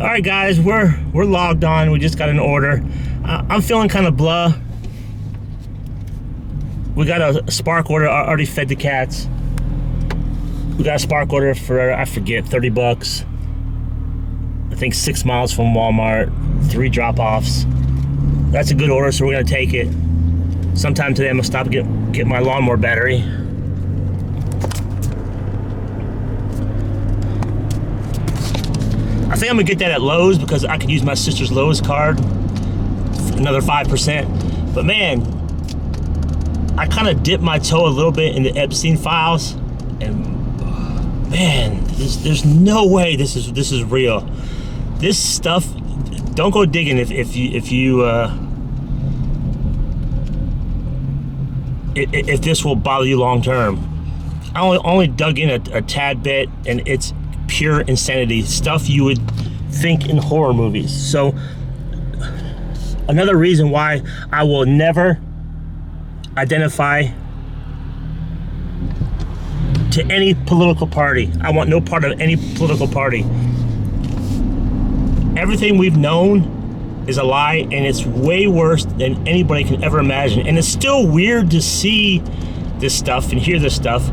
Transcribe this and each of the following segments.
All right, guys, we're logged on. We just got an order. I'm feeling kind of blah. We got a Spark order already fed the cats. We got a Spark order for, I forget, 30 bucks. I think 6 miles from Walmart, 3 drop-offs. That's a good order, so we're gonna take it. Sometime today, I'm gonna stop and get my lawnmower battery. I think I'm gonna get that at Lowe's because I could use my sister's Lowe's card for another 5%. But man, I kind of dipped my toe a little bit in the Epstein Files, and man, there's no way this is real. This stuff, don't go digging if this will bother you long term. I only dug in a tad bit, and it's pure insanity, stuff you would think in horror movies. So another reason why I will never identify to any political party. I want no part of any political party. Everything we've known is a lie, and it's way worse than anybody can ever imagine. And it's still weird to see this stuff and hear this stuff.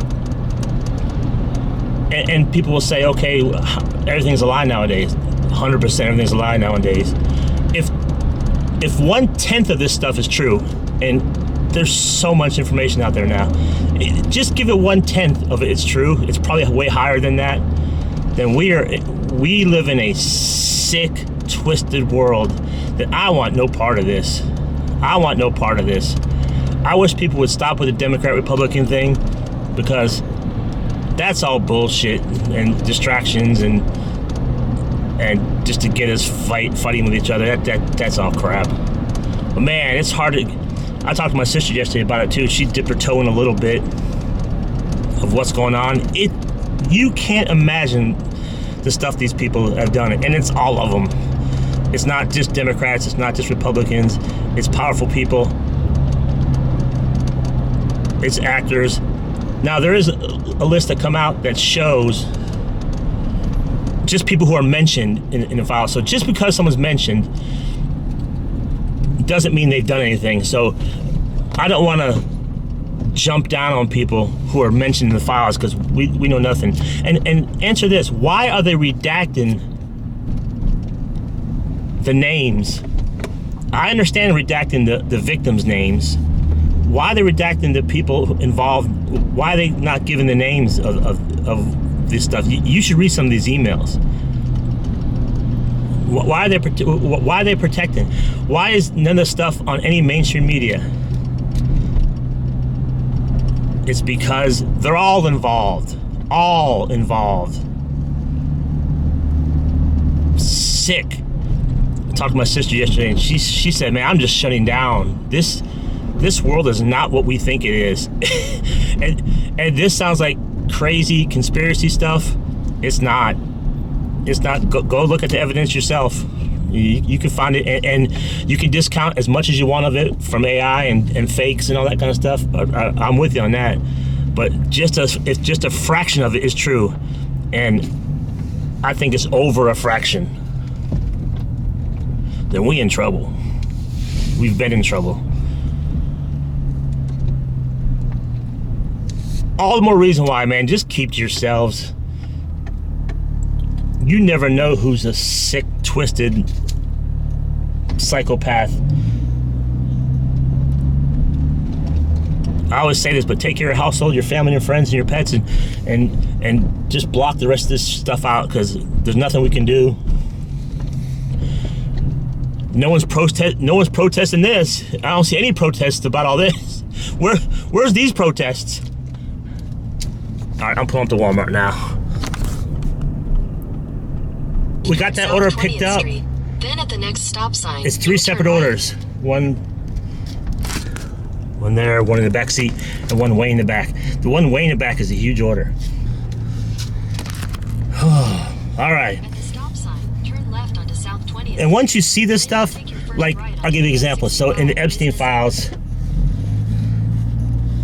And people will say, okay, everything's a lie nowadays. 100% everything's a lie nowadays. If 1/10 of this stuff is true, and there's so much information out there now, just give it 1/10 of it's true. It's probably way higher than that. Then we live in a sick, twisted world that I want no part of this. I want no part of this. I wish people would stop with the Democrat-Republican thing, because that's all bullshit and distractions and just to get us fighting with each other. That's all crap. But man, it's hard to. I talked to my sister yesterday about it too. She dipped her toe in a little bit of what's going on. You can't imagine the stuff these people have done, and it's all of them. It's not just Democrats. It's not just Republicans. It's powerful people. It's actors. Now, there is a list that come out that shows just people who are mentioned in the file. So just because someone's mentioned doesn't mean they've done anything. So I don't want to jump down on people who are mentioned in the files, because we know nothing. And answer this: why are they redacting the names? I understand redacting the victims' names. Why are they redacting the people involved? Why are they not giving the names of this stuff? You should read some of these emails. Why are they protecting? Why is none of this stuff on any mainstream media? It's because they're all involved. All involved. Sick. I talked to my sister yesterday, and she said, man, I'm just shutting down. This world is not what we think it is. and this sounds like crazy conspiracy stuff. It's not. It's not. Go look at the evidence yourself. You can find it, and you can discount as much as you want of it from AI and fakes and all that kind of stuff. I'm with you on that. But if just a fraction of it is true, and I think it's over a fraction, then we in trouble. We've been in trouble. All the more reason why, man, just keep to yourselves. You never know who's a sick, twisted psychopath. I always say this, but take care of your household, your family, your friends, and your pets, and just block the rest of this stuff out, because there's nothing we can do. No one's protesting this. I don't see any protests about all this. Where's these protests? All right, I'm pulling up to Walmart now. We got that order picked up. Then at the next stop sign. It's 3 separate orders. One there, one in the back seat, and one way in the back. The one way in the back is a huge order. All right. At the stop sign, turn left onto South 20th. And once you see this stuff, like, I'll give you an example. So in the Epstein Files,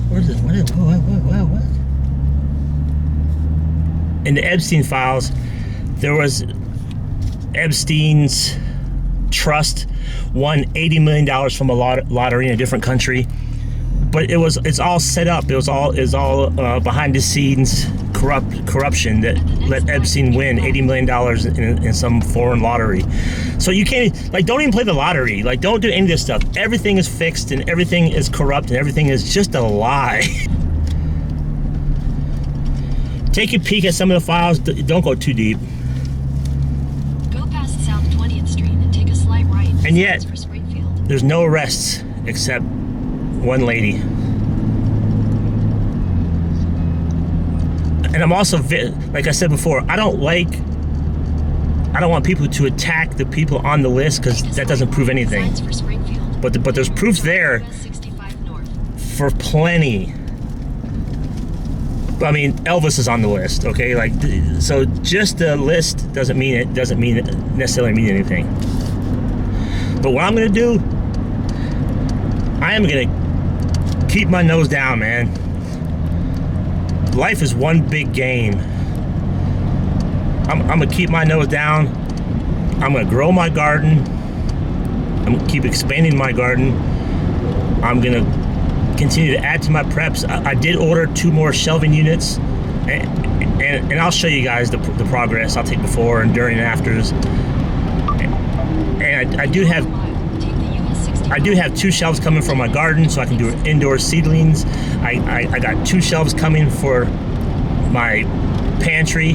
where's it? What? In the Epstein Files, there was Epstein's trust won $80 million from a lottery in a different country. But it's all set up. It was all behind the scenes corruption that let Epstein win $80 million in some foreign lottery. So you can't, like, don't even play the lottery. Like, don't do any of this stuff. Everything is fixed and everything is corrupt and everything is just a lie. Take a peek at some of the files. Don't go too deep. Go past South 20th Street and take a slight right. And yet, For Springfield. there's no arrests except one lady. And I'm also, like I said before, I don't want people to attack the people on the list, because that doesn't prove anything. For Springfield. But there's proof there US 65 North. for plenty. I mean, Elvis is on the list, okay? Like, so just the list doesn't necessarily mean anything. But what I'm gonna do, I am gonna keep my nose down, man. Life is one big game. I'm gonna keep my nose down. I'm gonna grow my garden. I'm gonna keep expanding my garden. I'm gonna continue to add to my preps. I did order 2 more shelving units, and I'll show you guys the progress. I'll take before and during and afters. And I do have 2 shelves coming from my garden, so I can do indoor seedlings. I got 2 shelves coming for my pantry,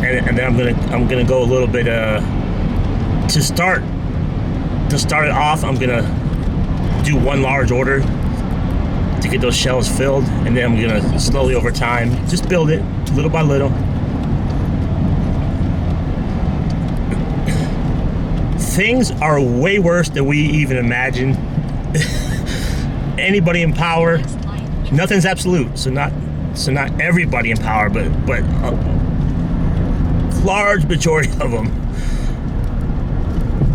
and then I'm gonna go a little bit to start it off. I'm gonna do 1 large order to get those shelves filled, and then I'm gonna slowly over time just build it little by little. Things are way worse than we even imagine. Anybody in power, nothing's absolute, so not everybody in power, but a large majority of them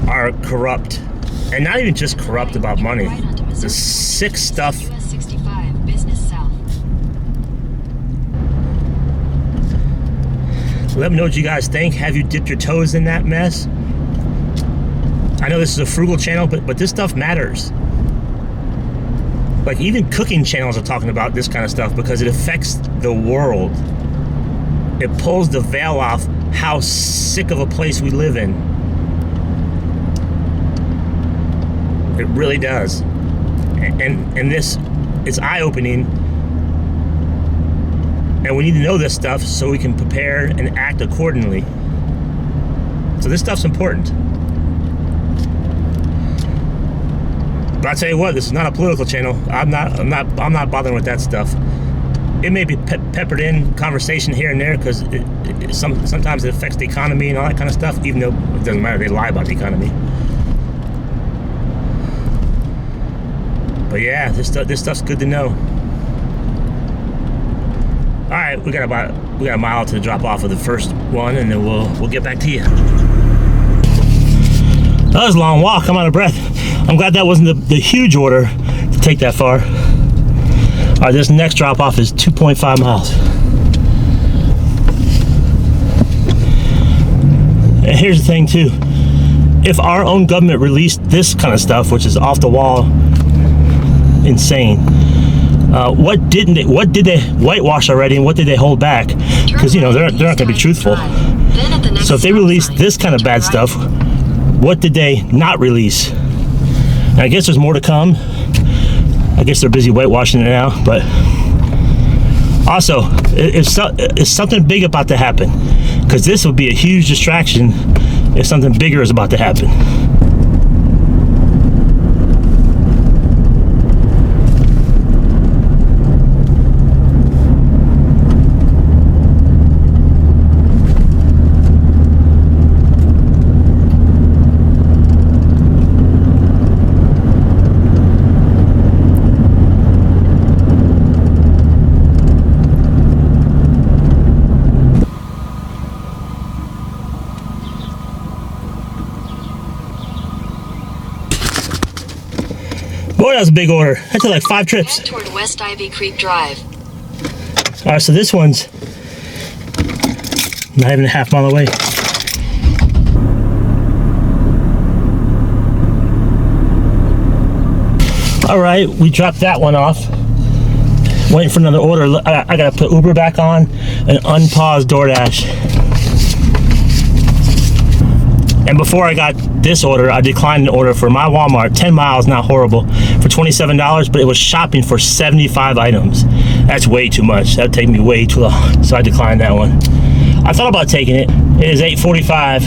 are corrupt, and not even just corrupt about money. The sick stuff. US 65 Business South. Let me know what you guys think. Have you dipped your toes in that mess? I know this is a frugal channel, but this stuff matters. Like, even cooking channels are talking about this kind of stuff because it affects the world. It pulls the veil off how sick of a place we live in. It really does. And this is eye-opening. And we need to know this stuff so we can prepare and act accordingly. So this stuff's important. But I tell you what, this is not a political channel. I'm not bothering with that stuff. It may be peppered in conversation here and there because sometimes it affects the economy and all that kind of stuff. Even though it doesn't matter, they lie about the economy. But yeah, this stuff's good to know. All right, we got a mile to drop off of the first one, and then we'll get back to you. That was a long walk. I'm out of breath. I'm glad that wasn't the huge order to take that far. All right, this next drop off is 2.5 miles. And here's the thing too. If our own government released this kind of stuff, which is off the wall, insane. What did they whitewash already, and what did they hold back? Because, you know, they're not going to be truthful. So if they released this kind of bad stuff, what did they not release? And I guess there's more to come. I guess they're busy whitewashing it now. But also, if something big about to happen, because this would be a huge distraction if something bigger is about to happen. Boy, that was a big order. That took like 5 trips. Head toward West Ivy Creek Drive. All right, so this one's not even a half mile away. All right, we dropped that one off. Waiting for another order. I gotta put Uber back on and unpause DoorDash. And before I got this order, I declined an order for my Walmart, 10 miles, not horrible, for $27, but it was shopping for 75 items. That's way too much. That'd take me way too long. So I declined that one. I thought about taking it. It is 8:45.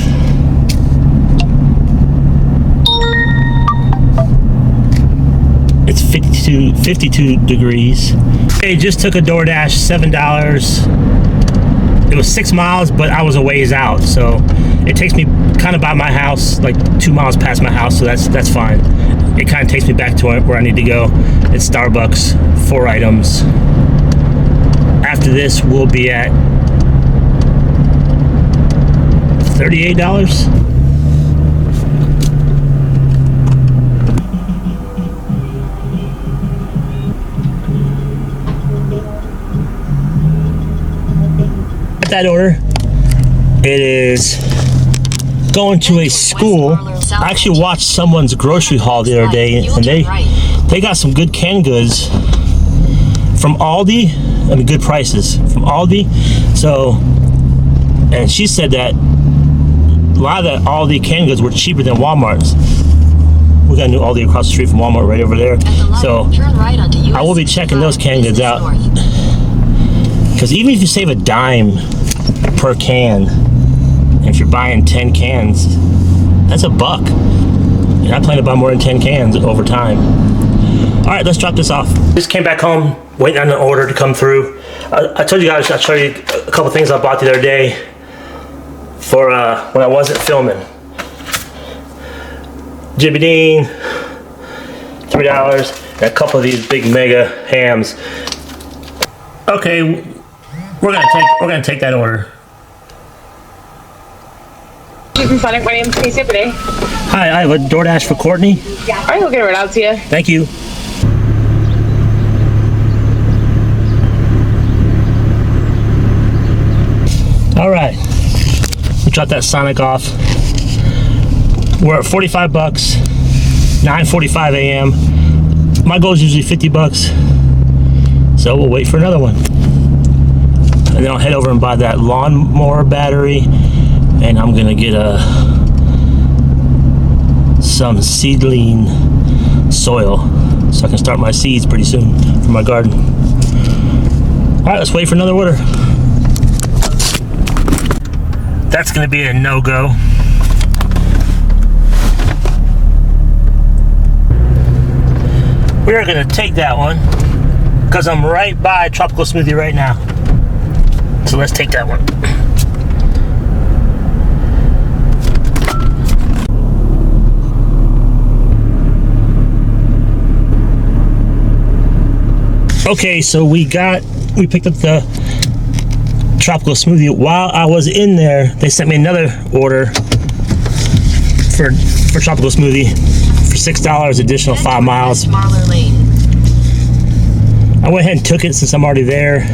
It's 52 degrees. Okay, just took a DoorDash, $7. It was 6 miles, but I was a ways out, so it takes me kind of by my house, like 2 miles past my house, so that's fine. It kind of takes me back to where I need to go. It's Starbucks, 4 items. After this, we'll be at $38. That order, it is going to a school. I actually watched someone's grocery haul the other day, and they got some good canned goods from Aldi. I mean, good prices from Aldi. So, and she said that a lot of that Aldi canned goods were cheaper than Walmart's. We got a new Aldi across the street from Walmart right over there. So I will be checking those canned goods out. Because even if you save a dime per can, and if you're buying 10 cans, that's $1. And I plan to buy more than 10 cans over time. All right, let's drop this off. Just came back home, waiting on an order to come through. I told you guys I'd show you a couple things I bought the other day for when I wasn't filming. Jimmy Dean, $3, and a couple of these big mega hams. Okay. We're gonna take that order. Sonic, my name's Casey today. Hi, I have a DoorDash for Courtney. Yeah. Alright, we'll get it right out to you. Thank you. Alright. We dropped that Sonic off. We're at $45, 9:45 a.m. My goal is usually $50. So we'll wait for another one. And then I'll head over and buy that lawnmower battery, and I'm gonna get some seedling soil so I can start my seeds pretty soon for my garden. All right, let's wait for another order. That's gonna be a no-go. We are gonna take that one because I'm right by Tropical Smoothie right now. So let's take that one. Okay, so we picked up the Tropical Smoothie. While I was in there, they sent me another order for Tropical Smoothie for $6, additional 5 miles. I went ahead and took it since I'm already there.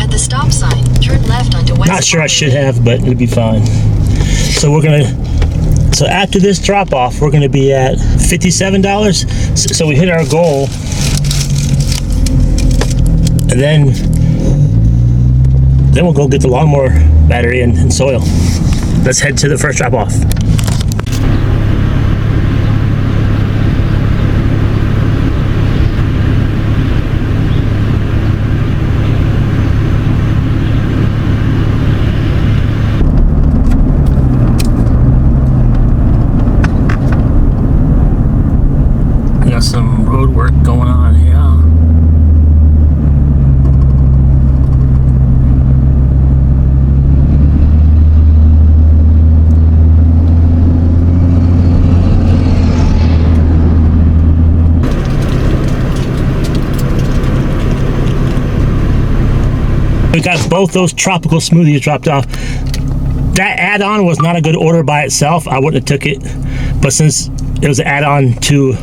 The stop sign, turn left onto West. Not sure I should have, but it'll be fine. So so after this drop off, we're gonna be at $57. So we hit our goal, and then we'll go get the lawnmower battery and soil. Let's head to the first drop off. Some road work going on here. We got both those tropical smoothies dropped off. That add-on was not a good order by itself. I wouldn't have took it, but since it was an add-on to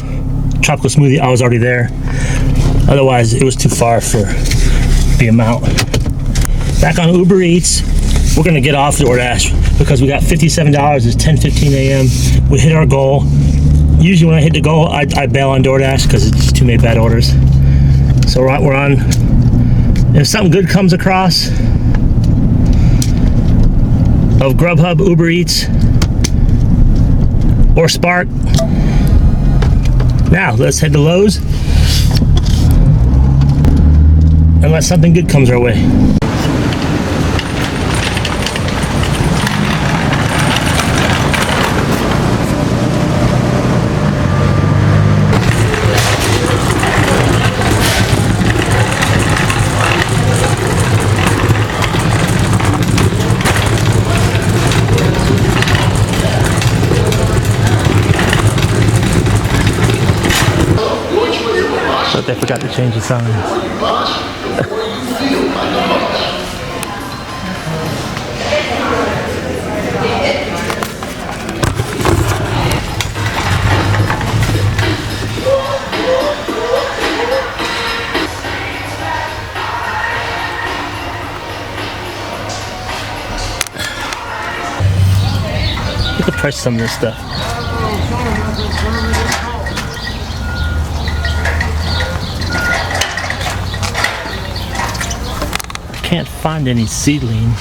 tropical smoothie, I was already there. Otherwise, it was too far for the amount. Back on Uber Eats, we're gonna get off DoorDash because we got $57. It's 10:15 a.m. We hit our goal. usually when I hit the goal, I bail on DoorDash because it's just too many bad orders. So we're on. If something good comes across of Grubhub, Uber Eats, or Spark, now let's head to Lowe's. Unless something good comes our way. But they forgot to change the signs. Look at the price of some of this stuff. Can't find any seedling.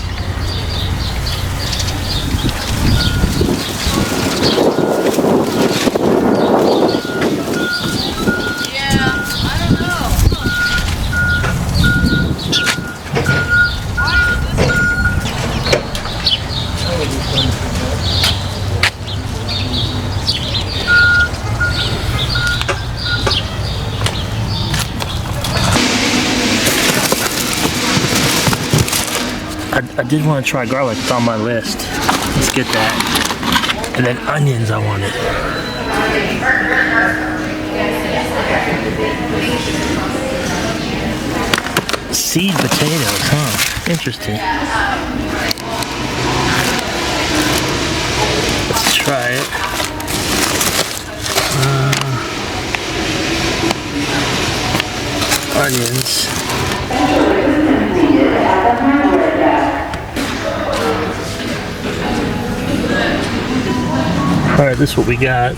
I did want to try garlic. It's on my list. Let's get that. And then onions, I wanted. Seed potatoes, huh? Interesting. Let's try it. Onions. Alright, this is what we got.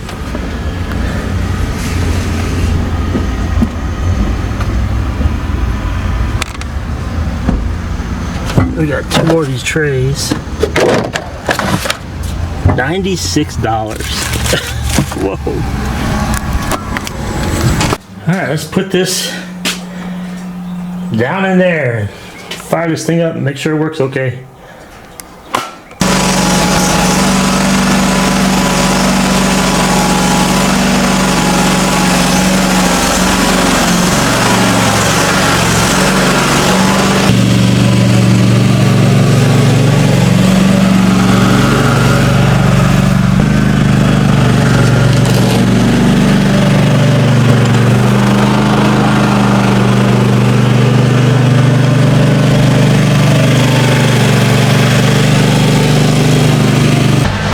We got 2 more of these trays. $96. Whoa. Alright, let's put this down in there. Fire this thing up and make sure it works okay.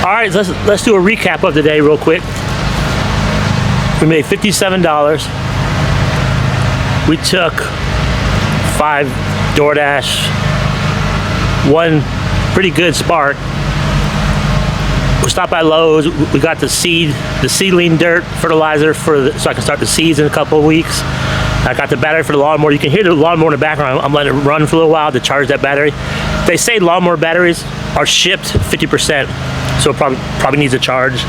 Alright, let's do a recap of the day real quick. We made $57. We took 5 DoorDash, 1 pretty good Spark. We stopped by Lowe's. We got the seedling dirt fertilizer so I can start the seeds in a couple of weeks. I got the battery for the lawnmower. You can hear the lawnmower in the background. I'm letting it run for a little while to charge that battery. They say lawnmower batteries are shipped 50%, so it probably needs a charge.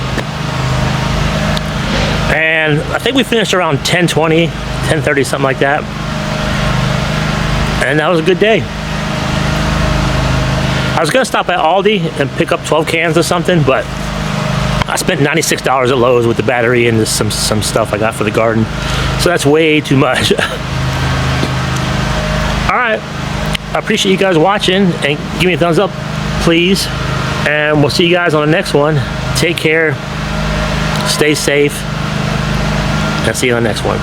And I think we finished around 10:20, 10:30, something like that. And that was a good day. I was gonna stop at Aldi and pick up 12 cans or something, but I spent $96 at Lowe's with the battery and some stuff I got for the garden. So that's way too much. All right, I appreciate you guys watching, and give me a thumbs up, please. And we'll see you guys on the next one. Take care, stay safe, and see you on the next one.